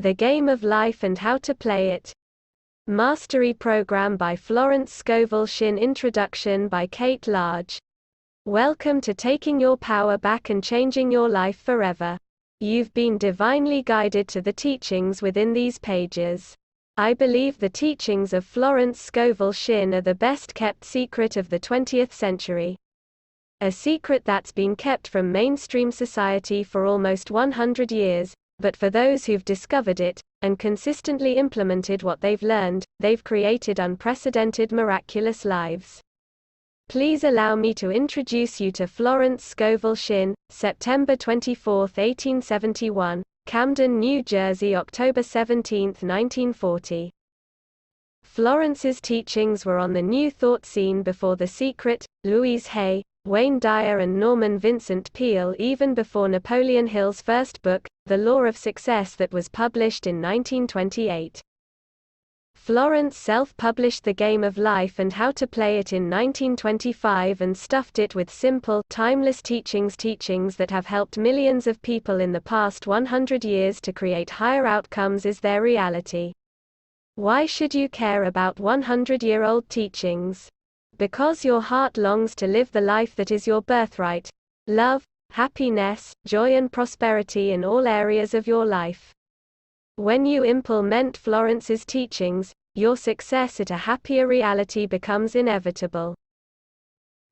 The Game of Life and How to Play It. Mastery Program by Florence Scovel Shinn. Introduction by Kate Large. Welcome to taking your power back and changing your life forever. You've been divinely guided to the teachings within these pages. I believe the teachings of Florence Scovel Shinn are the best kept secret of the 20th century. A secret that's been kept from mainstream society for almost 100 years, but for those who've discovered it, and consistently implemented what they've learned, they've created unprecedented miraculous lives. Please allow me to introduce you to Florence Scovel Shinn, September 24, 1871, Camden, New Jersey, October 17, 1940. Florence's teachings were on the New Thought scene before The Secret, Louise Hay, Wayne Dyer and Norman Vincent Peale, even before Napoleon Hill's first book, The Law of Success, that was published in 1928. Florence self-published The Game of Life and How to Play It in 1925 and stuffed it with simple, timeless teachings that have helped millions of people in the past 100 years to create higher outcomes is their reality. Why should you care about 100-year-old teachings? Because your heart longs to live the life that is your birthright. Love, happiness, joy and prosperity in all areas of your life. When you implement Florence's teachings, your success at a happier reality becomes inevitable.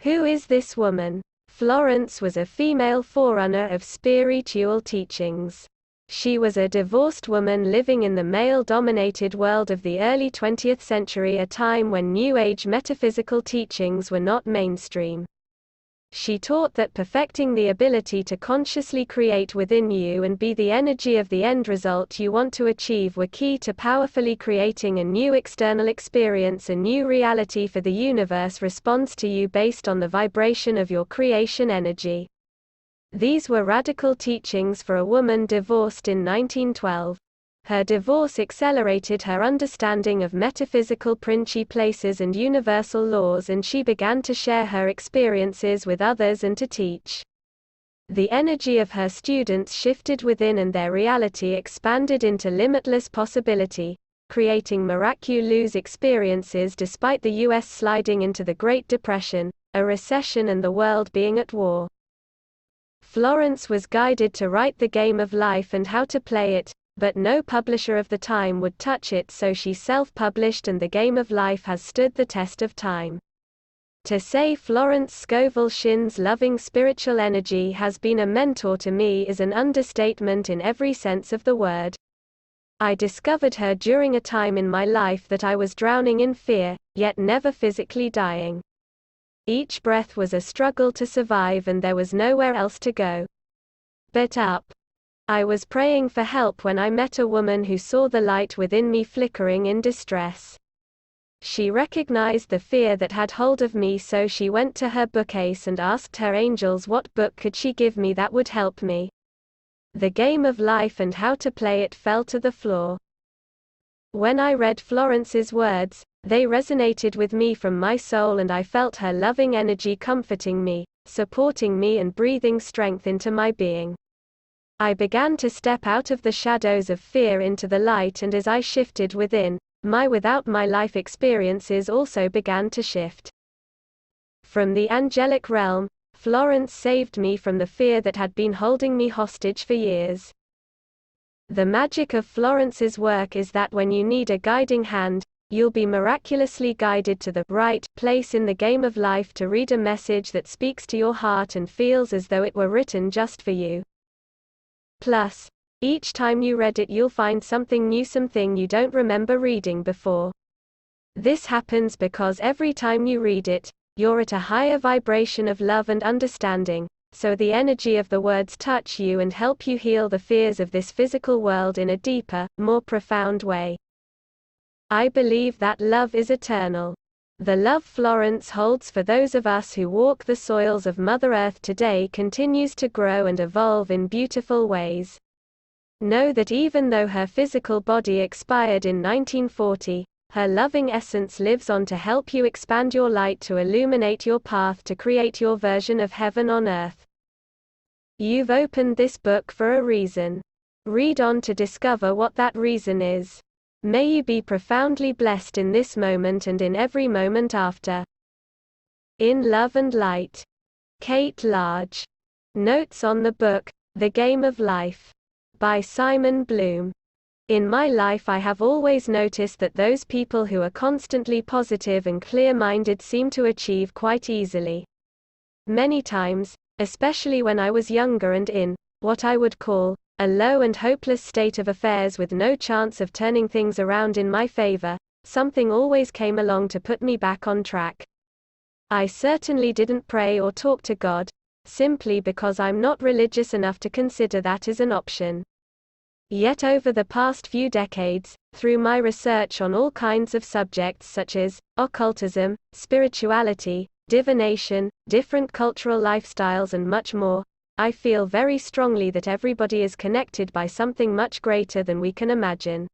Who is this woman? Florence was a female forerunner of spiritual teachings. She was a divorced woman living in the male-dominated world of the early 20th century, a time when New Age metaphysical teachings were not mainstream. She taught that perfecting the ability to consciously create within you and be the energy of the end result you want to achieve were key to powerfully creating a new external experience. A new reality for the universe responds to you based on the vibration of your creation energy. These were radical teachings for a woman divorced in 1912. Her divorce accelerated her understanding of metaphysical places and universal laws, and she began to share her experiences with others and to teach. The energy of her students shifted within and their reality expanded into limitless possibility, creating miraculous experiences despite the US sliding into the Great Depression, a recession, and the world being at war. Florence was guided to write The Game of Life and How to Play It, but no publisher of the time would touch it, so she self-published, and The Game of Life has stood the test of time. To say Florence Scovel Shinn's loving spiritual energy has been a mentor to me is an understatement in every sense of the word. I discovered her during a time in my life that I was drowning in fear, yet never physically dying. Each breath was a struggle to survive, and there was nowhere else to go but up. I was praying for help when I met a woman who saw the light within me flickering in distress. She recognized the fear that had hold of me, so she went to her bookcase and asked her angels what book could she give me that would help me. The Game of Life and How to Play It fell to the floor. When I read Florence's words, they resonated with me from my soul, and I felt her loving energy comforting me, supporting me, and breathing strength into my being. I began to step out of the shadows of fear into the light, and as I shifted within, my without my life experiences also began to shift. From the angelic realm, Florence saved me from the fear that had been holding me hostage for years. The magic of Florence's work is that when you need a guiding hand, you'll be miraculously guided to the right place in the game of life to read a message that speaks to your heart and feels as though it were written just for you. Plus, each time you read it, you'll find something new, something you don't remember reading before. This happens because every time you read it, you're at a higher vibration of love and understanding, so the energy of the words touch you and help you heal the fears of this physical world in a deeper, more profound way. I believe that love is eternal. The love Florence holds for those of us who walk the soils of Mother Earth today continues to grow and evolve in beautiful ways. Know that even though her physical body expired in 1940, her loving essence lives on to help you expand your light, to illuminate your path, to create your version of heaven on earth. You've opened this book for a reason. Read on to discover what that reason is. May you be profoundly blessed in this moment and in every moment after. In Love and Light. Kate Large. Notes on the book, The Game of Life. By Simon Bloom. In my life I have always noticed that those people who are constantly positive and clear-minded seem to achieve quite easily. Many times, especially when I was younger and in, what I would call, a low and hopeless state of affairs with no chance of turning things around in my favor, something always came along to put me back on track. I certainly didn't pray or talk to God, simply because I'm not religious enough to consider that as an option. Yet over the past few decades, through my research on all kinds of subjects such as occultism, spirituality, divination, different cultural lifestyles and much more, I feel very strongly that everybody is connected by something much greater than we can imagine.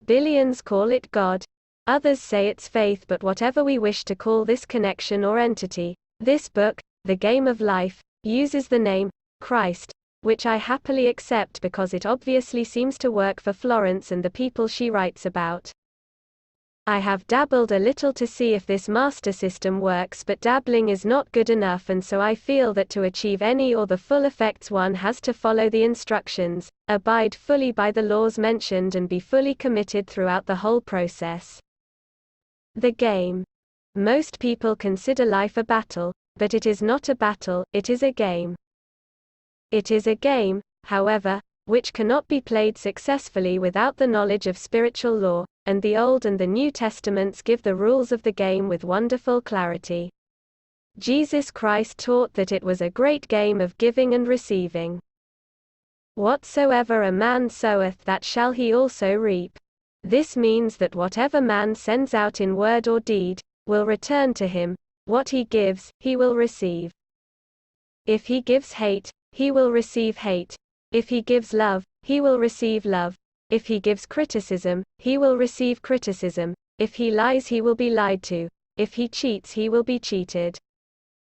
Billions call it God. Others say it's faith, but whatever we wish to call this connection or entity, this book, The Game of Life, uses the name Christ, which I happily accept because it obviously seems to work for Florence and the people she writes about. I have dabbled a little to see if this master system works, but dabbling is not good enough, and so I feel that to achieve any or the full effects one has to follow the instructions, abide fully by the laws mentioned and be fully committed throughout the whole process. The game. Most people consider life a battle, but it is not a battle, it is a game. It is a game, however, which cannot be played successfully without the knowledge of spiritual law, and the Old and the New Testaments give the rules of the game with wonderful clarity. Jesus Christ taught that it was a great game of giving and receiving. Whatsoever a man soweth, that shall he also reap. This means that whatever man sends out in word or deed, will return to him. What he gives, he will receive. If he gives hate, he will receive hate. If he gives love, he will receive love. If he gives criticism, he will receive criticism. If he lies, he will be lied to. If he cheats, he will be cheated.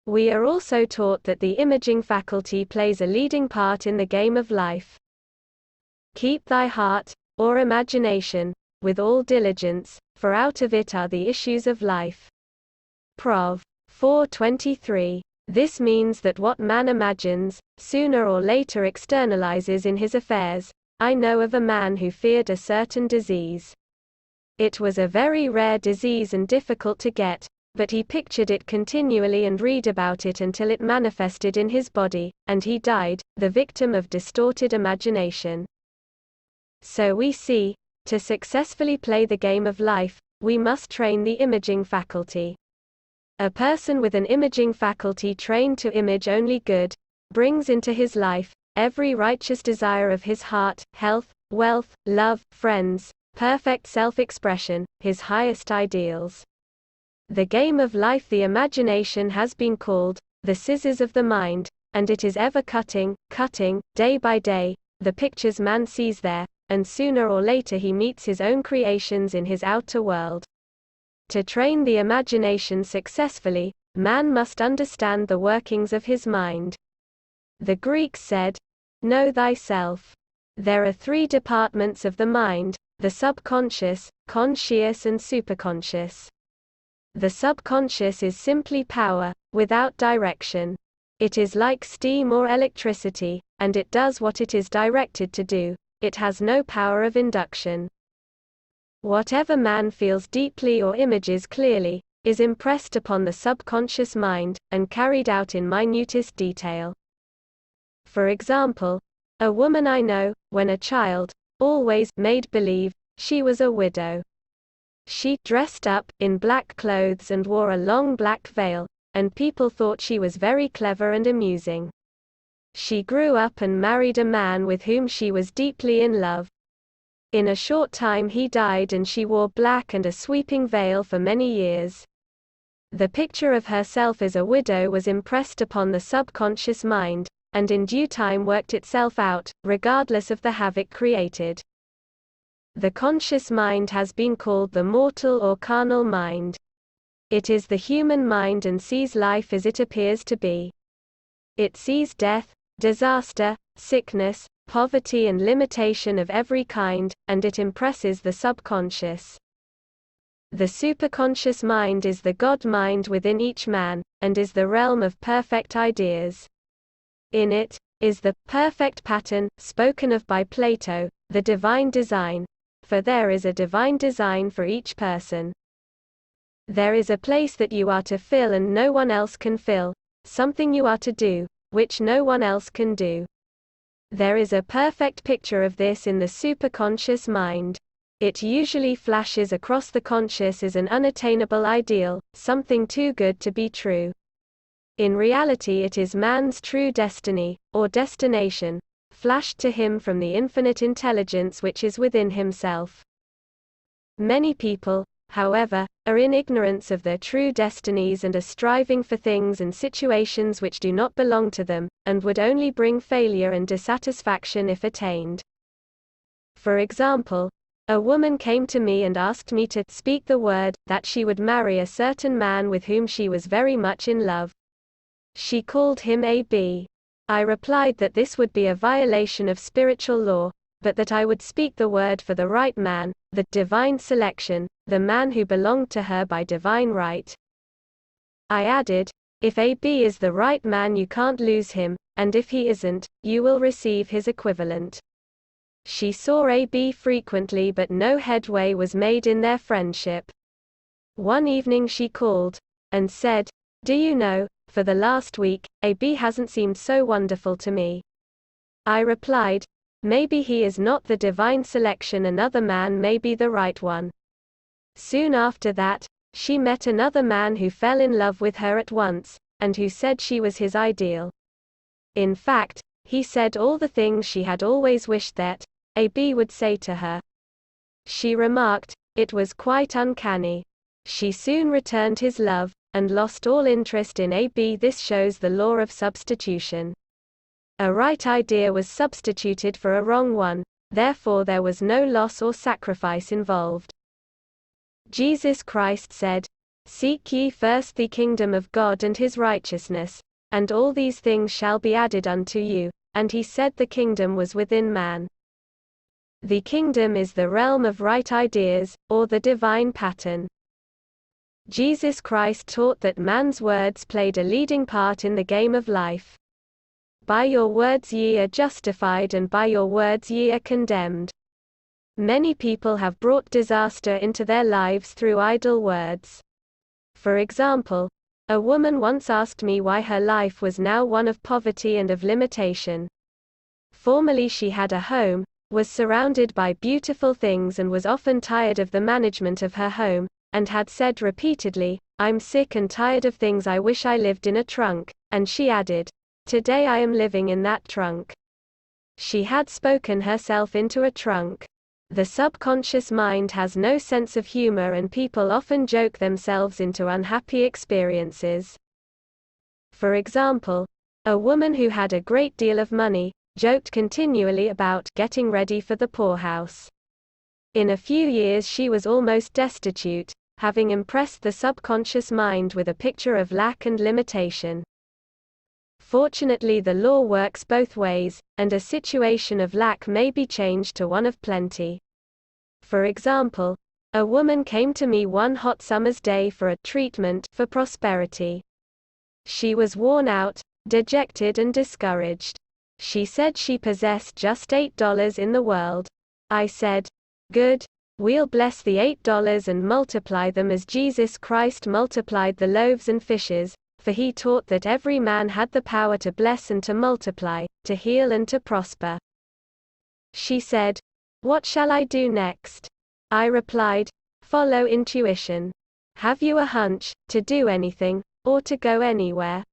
We are also taught that the imaging faculty plays a leading part in the game of life. Keep thy heart, or imagination, with all diligence, for out of it are the issues of life. Prov. 4:23. This means that what man imagines, sooner or later externalizes in his affairs. I know of a man who feared a certain disease. It was a very rare disease and difficult to get, but he pictured it continually and read about it until it manifested in his body, and he died, the victim of distorted imagination. So we see, to successfully play the game of life, we must train the imaging faculty. A person with an imaging faculty trained to image only good, brings into his life every righteous desire of his heart, health, wealth, love, friends, perfect self-expression, his highest ideals. The game of life, the imagination, has been called the scissors of the mind, and it is ever cutting, day by day, the pictures man sees there, and sooner or later he meets his own creations in his outer world. To train the imagination successfully, man must understand the workings of his mind. The Greeks said, "Know thyself." There are three departments of the mind: the subconscious, conscious and superconscious. The subconscious is simply power, without direction. It is like steam or electricity, and it does what it is directed to do. It has no power of induction. Whatever man feels deeply or images clearly, is impressed upon the subconscious mind, and carried out in minutest detail. For example, a woman I know, when a child, always made believe she was a widow. She dressed up in black clothes and wore a long black veil, and people thought she was very clever and amusing. She grew up and married a man with whom she was deeply in love. In a short time he died, and she wore black and a sweeping veil for many years. The picture of herself as a widow was impressed upon the subconscious mind, and in due time worked itself out, regardless of the havoc created. The conscious mind has been called the mortal or carnal mind. It is the human mind and sees life as it appears to be. It sees death, disaster, sickness, poverty and limitation of every kind, and it impresses the subconscious. The superconscious mind is the God mind within each man, and is the realm of perfect ideas. In it is the perfect pattern, spoken of by Plato, the divine design, for there is a divine design for each person. There is a place that you are to fill and no one else can fill, something you are to do, which no one else can do. There is a perfect picture of this in the superconscious mind. It usually flashes across the conscious as an unattainable ideal, something too good to be true. In reality it is man's true destiny, or destination, flashed to him from the infinite intelligence which is within himself. Many people, however, are in ignorance of their true destinies and are striving for things and situations which do not belong to them, and would only bring failure and dissatisfaction if attained. For example, a woman came to me and asked me to speak the word that she would marry a certain man with whom she was very much in love. She called him A.B. I replied that this would be a violation of spiritual law, but that I would speak the word for the right man, the divine selection, the man who belonged to her by divine right. I added, if A.B. is the right man you can't lose him, and if he isn't, you will receive his equivalent. She saw A.B. frequently but no headway was made in their friendship. One evening she called, and said, "Do you know, for the last week, A.B. hasn't seemed so wonderful to me." I replied, "Maybe he is not the divine selection, another man may be the right one." Soon after that, she met another man who fell in love with her at once, and who said she was his ideal. In fact, he said all the things she had always wished that A.B. would say to her. She remarked, it was quite uncanny. She soon returned his love, and lost all interest in A.B. This shows the law of substitution. A right idea was substituted for a wrong one, therefore there was no loss or sacrifice involved. Jesus Christ said, "Seek ye first the kingdom of God and his righteousness, and all these things shall be added unto you," and he said the kingdom was within man. The kingdom is the realm of right ideas, or the divine pattern. Jesus Christ taught that man's words played a leading part in the game of life. By your words ye are justified and by your words ye are condemned. Many people have brought disaster into their lives through idle words. For example, a woman once asked me why her life was now one of poverty and of limitation. Formerly she had a home, was surrounded by beautiful things and was often tired of the management of her home, and had said repeatedly, "I'm sick and tired of things, I wish I lived in a trunk," and she added, "Today I am living in that trunk." She had spoken herself into a trunk. The subconscious mind has no sense of humor and people often joke themselves into unhappy experiences. For example, a woman who had a great deal of money, joked continually about getting ready for the poorhouse. In a few years she was almost destitute, having impressed the subconscious mind with a picture of lack and limitation. Fortunately, the law works both ways, and a situation of lack may be changed to one of plenty. For example, a woman came to me one hot summer's day for a treatment for prosperity. She was worn out, dejected and discouraged. She said she possessed just $8 in the world. I said, "Good. We'll bless the $8 and multiply them as Jesus Christ multiplied the loaves and fishes, for he taught that every man had the power to bless and to multiply, to heal and to prosper." She said, "What shall I do next?" I replied, "Follow intuition. Have you a hunch, to do anything, or to go anywhere?"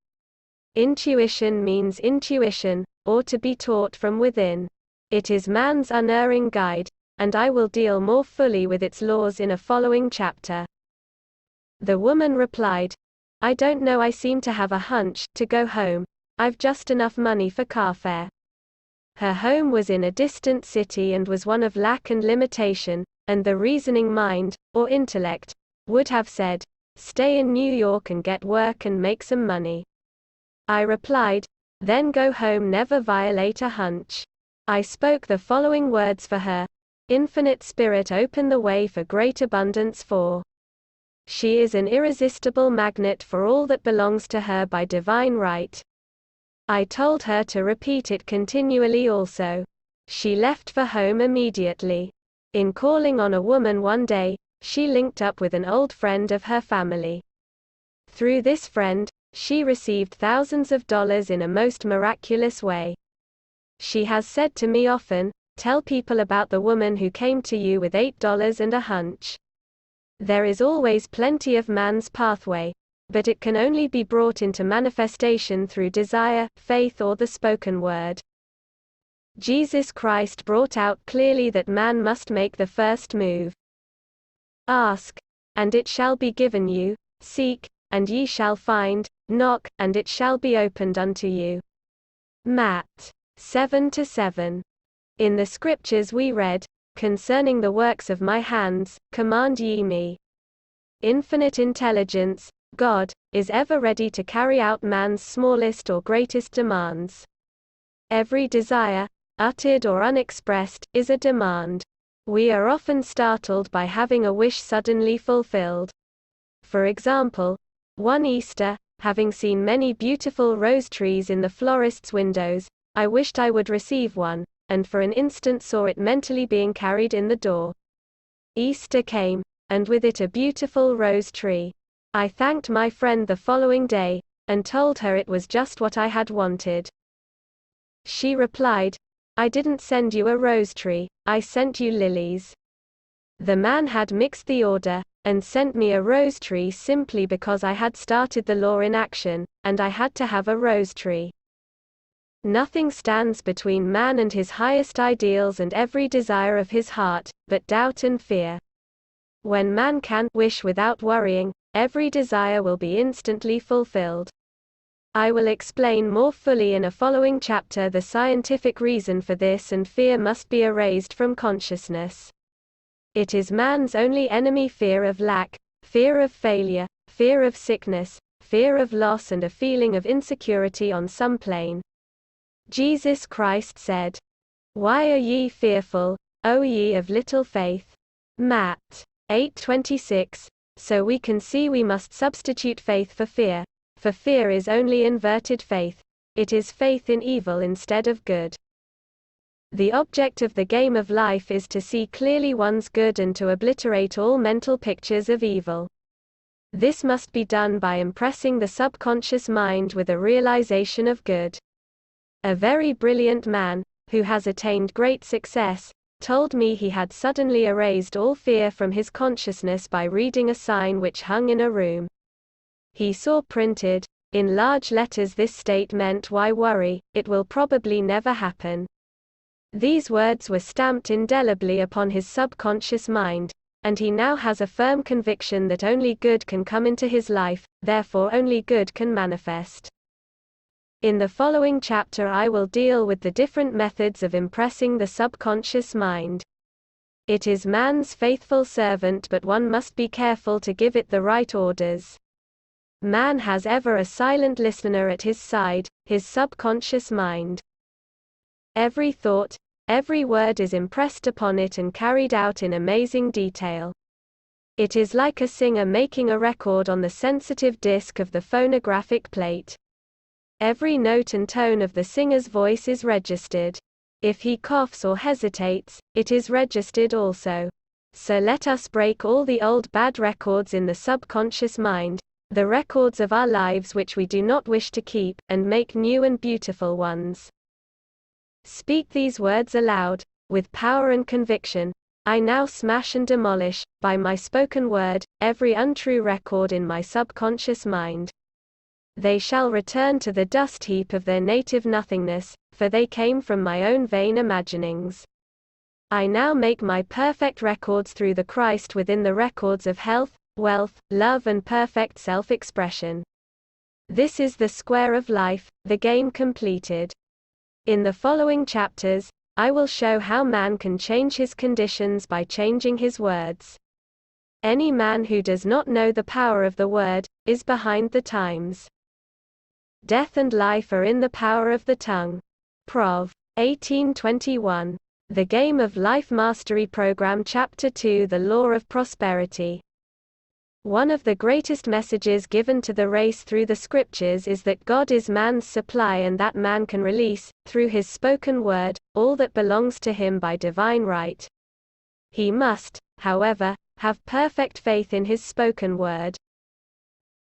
Intuition means intuition, or to be taught from within. It is man's unerring guide, and I will deal more fully with its laws in a following chapter. The woman replied, "I don't know, I seem to have a hunch, to go home. I've just enough money for car fare." Her home was in a distant city and was one of lack and limitation, and the reasoning mind, or intellect, would have said, "Stay in New York and get work and make some money." I replied, "Then go home, never violate a hunch." I spoke the following words for her. Infinite Spirit, open the way for great abundance, for she is an irresistible magnet for all that belongs to her by divine right. I told her to repeat it continually also. She left for home immediately. In calling on a woman one day, she linked up with an old friend of her family. Through this friend, she received thousands of dollars in a most miraculous way. She has said to me often, "Tell people about the woman who came to you with $8 and a hunch." There is always plenty of man's pathway, but it can only be brought into manifestation through desire, faith, or the spoken word. Jesus Christ brought out clearly that man must make the first move. Ask, and it shall be given you, seek, and ye shall find, knock, and it shall be opened unto you. Matt. 7-7. In the scriptures we read, "Concerning the works of my hands, command ye me." Infinite intelligence, God, is ever ready to carry out man's smallest or greatest demands. Every desire, uttered or unexpressed, is a demand. We are often startled by having a wish suddenly fulfilled. For example, one Easter, having seen many beautiful rose trees in the florist's windows, I wished I would receive one, and for an instant saw it mentally being carried in the door. Easter came, and with it a beautiful rose tree. I thanked my friend the following day, and told her it was just what I had wanted. She replied, "I didn't send you a rose tree, I sent you lilies." The man had mixed the order, and sent me a rose tree simply because I had started the law in action, and I had to have a rose tree. Nothing stands between man and his highest ideals and every desire of his heart, but doubt and fear. When man can wish without worrying, every desire will be instantly fulfilled. I will explain more fully in a following chapter the scientific reason for this, and fear must be erased from consciousness. It is man's only enemy: fear of lack, fear of failure, fear of sickness, fear of loss, and a feeling of insecurity on some plane. Jesus Christ said, "Why are ye fearful, O ye of little faith?" Matt. 8:26. So we can see we must substitute faith for fear is only inverted faith. It is faith in evil instead of good. The object of the game of life is to see clearly one's good and to obliterate all mental pictures of evil. This must be done by impressing the subconscious mind with a realization of good. A very brilliant man, who has attained great success, told me he had suddenly erased all fear from his consciousness by reading a sign which hung in a room. He saw printed, in large letters, this statement: "Why worry, it will probably never happen." These words were stamped indelibly upon his subconscious mind, and he now has a firm conviction that only good can come into his life, therefore only good can manifest. In the following chapter I will deal with the different methods of impressing the subconscious mind. It is man's faithful servant, but one must be careful to give it the right orders. Man has ever a silent listener at his side, his subconscious mind. Every thought, every word is impressed upon it and carried out in amazing detail. It is like a singer making a record on the sensitive disc of the phonographic plate. Every note and tone of the singer's voice is registered. If he coughs or hesitates, it is registered also. So let us break all the old bad records in the subconscious mind, the records of our lives which we do not wish to keep, and make new and beautiful ones. Speak these words aloud, with power and conviction. I now smash and demolish, by my spoken word, every untrue record in my subconscious mind. They shall return to the dust heap of their native nothingness, for they came from my own vain imaginings. I now make my perfect records through the Christ within the records of health, wealth, love, and perfect self-expression. This is the square of life, the game completed. In the following chapters, I will show how man can change his conditions by changing his words. Any man who does not know the power of the word, is behind the times. Death and life are in the power of the tongue. Prov. 1821. The Game of Life Mastery Program Chapter 2 The Law of Prosperity. One of the greatest messages given to the race through the scriptures is that God is man's supply and that man can release, through his spoken word, all that belongs to him by divine right. He must, however, have perfect faith in his spoken word.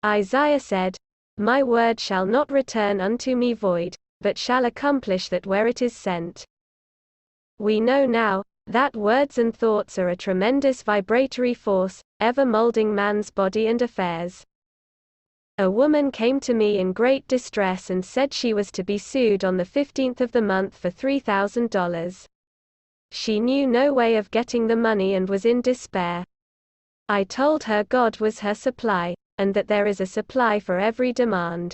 Isaiah said, "My word shall not return unto me void, but shall accomplish that where it is sent." We know now that words and thoughts are a tremendous vibratory force, ever molding man's body and affairs. A woman came to me in great distress and said she was to be sued on the 15th of the month for $3,000. She knew no way of getting the money and was in despair. I told her God was her supply, and that there is a supply for every demand.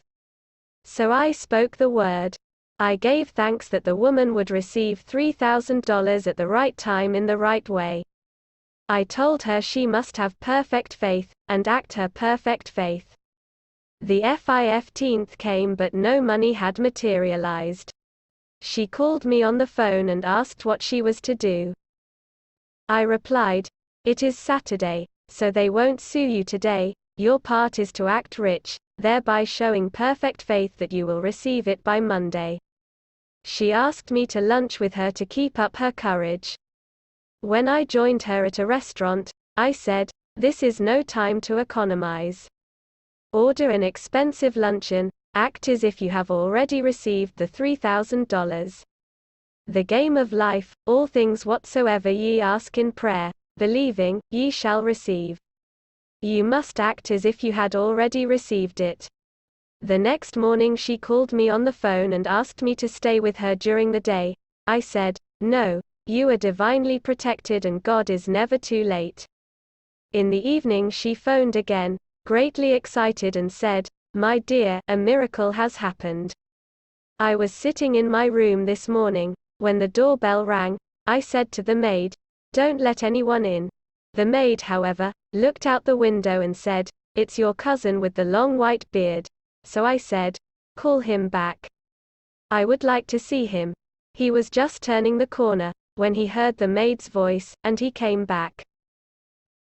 So I spoke the word. I gave thanks that the woman would receive $3,000 at the right time in the right way. I told her she must have perfect faith, and act her perfect faith. The 15th came but no money had materialized. She called me on the phone and asked what she was to do. I replied, "It is Saturday, so they won't sue you today. Your part is to act rich, thereby showing perfect faith that you will receive it by Monday." She asked me to lunch with her to keep up her courage. When I joined her at a restaurant, I said, "This is no time to economize. Order an expensive luncheon, act as if you have already received the $3,000. The game of life, all things whatsoever ye ask in prayer, believing, ye shall receive." You must act as if you had already received it. The next morning she called me on the phone and asked me to stay with her during the day. I said, "No, you are divinely protected and God is never too late." In the evening she phoned again, greatly excited and said, "My dear, a miracle has happened. I was sitting in my room this morning. When the doorbell rang, I said to the maid, 'Don't let anyone in.' The maid, however, looked out the window and said, 'It's your cousin with the long white beard.' So I said, 'Call him back. I would like to see him.' He was just turning the corner, when he heard the maid's voice, and he came back.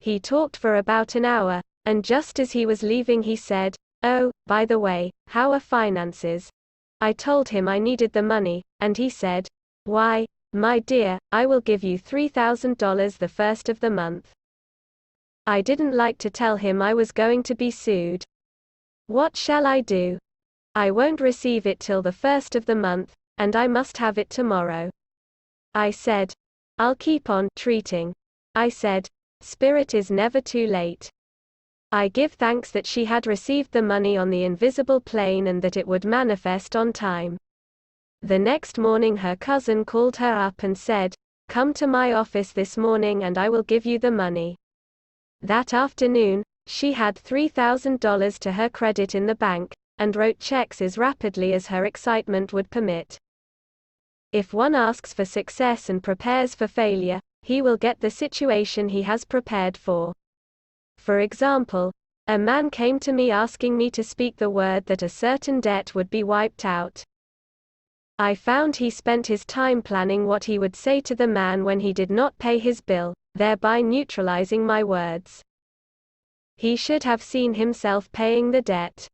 He talked for about an hour, and just as he was leaving he said, 'Oh, by the way, how are finances?' I told him I needed the money, and he said, 'Why, my dear, I will give you $3,000 the first of the month.' I didn't like to tell him I was going to be sued. What shall I do? I won't receive it till the first of the month, and I must have it tomorrow. I said, 'I'll keep on treating.' I said, 'Spirit is never too late.' I give thanks that she had received the money on the invisible plane and that it would manifest on time. The next morning her cousin called her up and said, 'Come to my office this morning and I will give you the money.' That afternoon, she had $3,000 to her credit in the bank, and wrote checks as rapidly as her excitement would permit. If one asks for success and prepares for failure, he will get the situation he has prepared for. For example, a man came to me asking me to speak the word that a certain debt would be wiped out. I found he spent his time planning what he would say to the man when he did not pay his bill, thereby neutralizing my words. He should have seen himself paying the debt.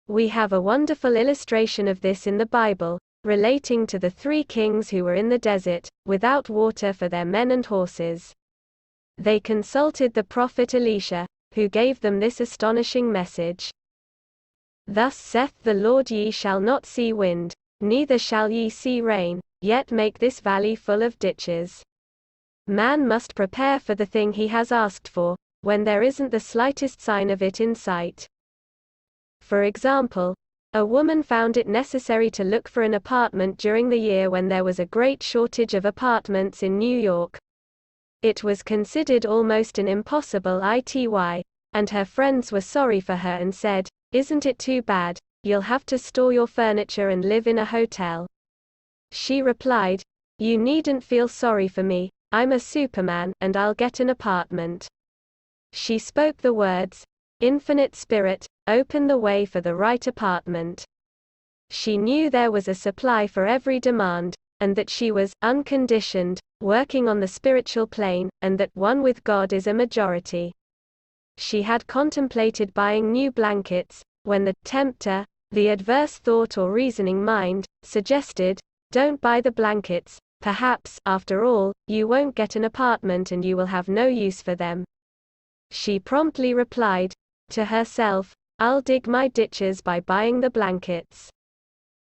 We have a wonderful illustration of this in the Bible, relating to the 3 kings who were in the desert, without water for their men and horses. They consulted the prophet Elisha, who gave them this astonishing message. "Thus saith the Lord, ye shall not see wind, neither shall ye see rain, yet make this valley full of ditches." Man must prepare for the thing he has asked for, when there isn't the slightest sign of it in sight. For example, a woman found it necessary to look for an apartment during the year when there was a great shortage of apartments in New York. It was considered almost an impossible ity, and her friends were sorry for her and said, "Isn't it too bad, you'll have to store your furniture and live in a hotel." She replied, "You needn't feel sorry for me, I'm a Superman, and I'll get an apartment." She spoke the words, "Infinite Spirit, open the way for the right apartment." She knew there was a supply for every demand, and that she was unconditioned, working on the spiritual plane, and that one with God is a majority. She had contemplated buying new blankets, when the tempter, the adverse thought or reasoning mind, suggested, "Don't buy the blankets, perhaps, after all, you won't get an apartment and you will have no use for them." She promptly replied, to herself, "I'll dig my ditches by buying the blankets."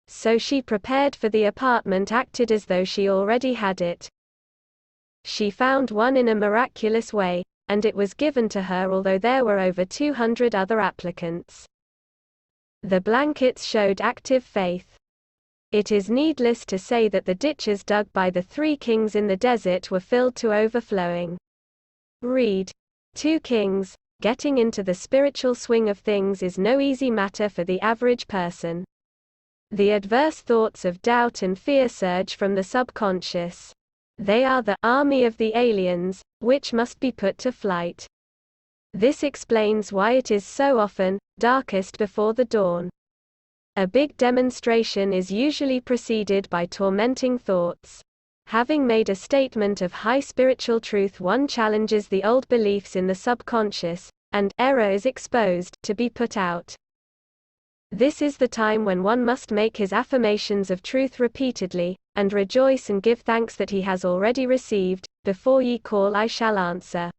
So she prepared for the apartment, acted as though she already had it. She found one in a miraculous way, and it was given to her although there were over 200 other applicants. The blankets showed active faith. It is needless to say that the ditches dug by the 3 kings in the desert were filled to overflowing. Read 2 Kings. Getting into the spiritual swing of things is no easy matter for the average person. The adverse thoughts of doubt and fear surge from the subconscious. They are the army of the aliens, which must be put to flight. This explains why it is so often darkest before the dawn. A big demonstration is usually preceded by tormenting thoughts. Having made a statement of high spiritual truth, one challenges the old beliefs in the subconscious, and error is exposed to be put out. This is the time when one must make his affirmations of truth repeatedly, and rejoice and give thanks that he has already received. Before ye call, I shall answer.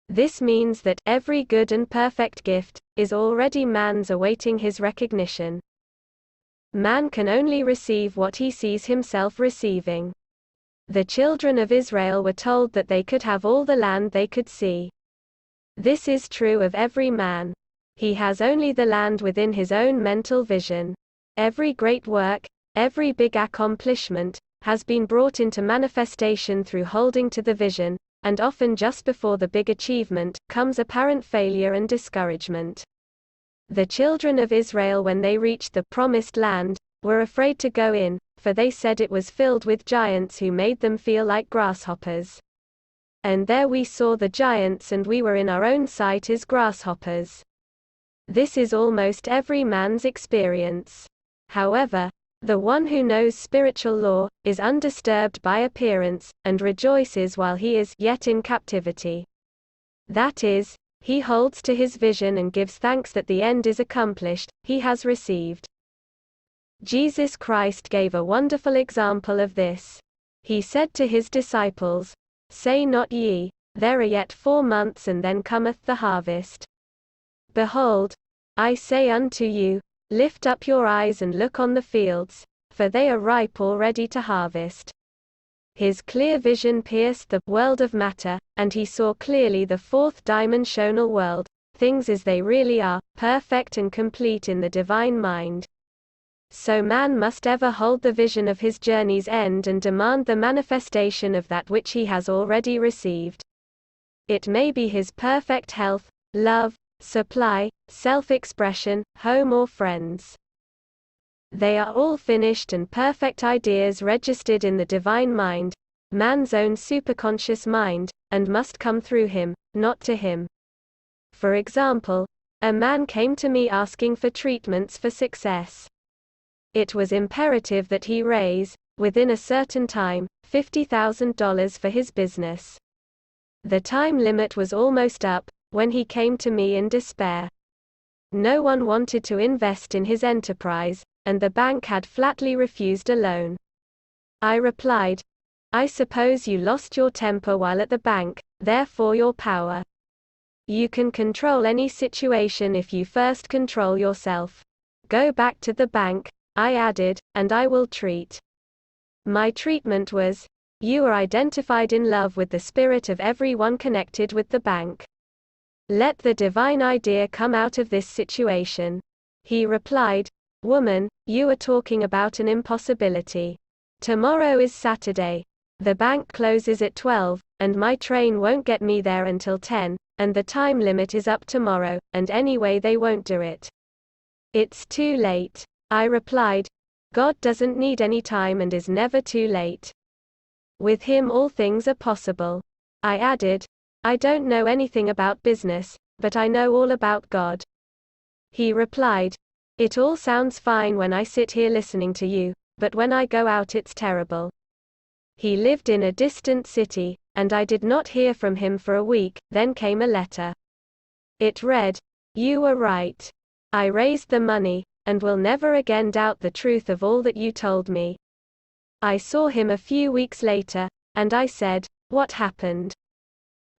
This means that every good and perfect gift is already man's, awaiting his recognition. Man can only receive what he sees himself receiving. The children of Israel were told that they could have all the land they could see. This is true of every man. He has only the land within his own mental vision. Every great work, every big accomplishment, has been brought into manifestation through holding to the vision, and often just before the big achievement comes apparent failure and discouragement. The children of Israel, when they reached the promised land, were afraid to go in, for they said it was filled with giants who made them feel like grasshoppers. And there we saw the giants, and we were in our own sight as grasshoppers. This is almost every man's experience. However, the one who knows spiritual law is undisturbed by appearance, and rejoices while he is yet in captivity. That is, he holds to his vision and gives thanks that the end is accomplished, he has received. Jesus Christ gave a wonderful example of this. He said to his disciples, "Say not ye, there are yet 4 months and then cometh the harvest. Behold, I say unto you, lift up your eyes and look on the fields, for they are ripe already to harvest." His clear vision pierced the world of matter, and he saw clearly the 4th dimensional world, things as they really are, perfect and complete in the divine mind. So man must ever hold the vision of his journey's end and demand the manifestation of that which he has already received. It may be his perfect health, love, supply, self-expression, home or friends. They are all finished and perfect ideas registered in the divine mind, man's own superconscious mind, and must come through him, not to him. For example, a man came to me asking for treatments for success. It was imperative that he raise, within a certain time, $50,000 for his business. The time limit was almost up, when he came to me in despair. No one wanted to invest in his enterprise, and the bank had flatly refused a loan. I replied, "I suppose you lost your temper while at the bank, therefore your power. You can control any situation if you first control yourself. Go back to the bank," I added, "and I will treat." My treatment was, "You are identified in love with the spirit of everyone connected with the bank. Let the divine idea come out of this situation." He replied, "Woman, you are talking about an impossibility. Tomorrow is Saturday. The bank closes at 12, and my train won't get me there until 10, and the time limit is up tomorrow, and anyway they won't do it. It's too late." I replied, "God doesn't need any time and is never too late. With him all things are possible." I added, "I don't know anything about business, but I know all about God." He replied, "It all sounds fine when I sit here listening to you, but when I go out it's terrible. He lived in a distant city, and I did not hear from him for a week. Then came a letter. It read, "You were right. I raised the money, and will never again doubt the truth of all that you told me." I saw him a few weeks later, and I said, "What happened?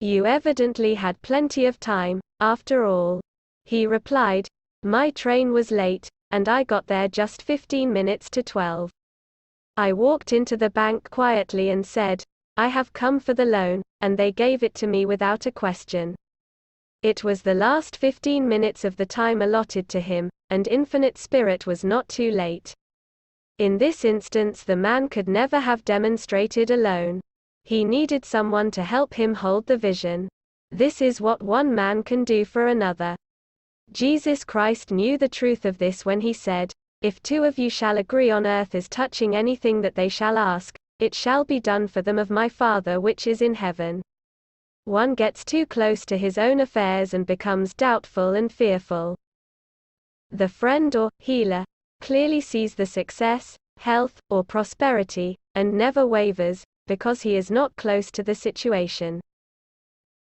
You evidently had plenty of time, after all." He replied, "My train was late, and I got there just 15 minutes to 12. I walked into the bank quietly and said, 'I have come for the loan,' and they gave it to me without a question." It was the last 15 minutes of the time allotted to him, and Infinite Spirit was not too late. In this instance, the man could never have demonstrated alone. He needed someone to help him hold the vision. This is what one man can do for another. Jesus Christ knew the truth of this when he said, "If two of you shall agree on earth as touching anything that they shall ask, it shall be done for them of my Father which is in heaven." One gets too close to his own affairs and becomes doubtful and fearful. The friend or healer clearly sees the success, health, or prosperity, and never wavers, because he is not close to the situation.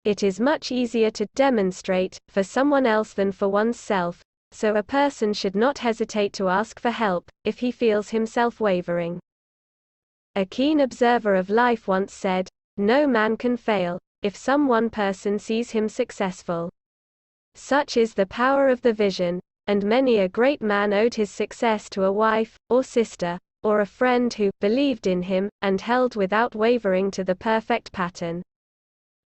It is much easier to demonstrate for someone else than for oneself, so a person should not hesitate to ask for help if he feels himself wavering. A keen observer of life once said, "No man can fail if some one person sees him successful." Such is the power of the vision, and many a great man owed his success to a wife, or sister, or a friend who believed in him, and held without wavering to the perfect pattern.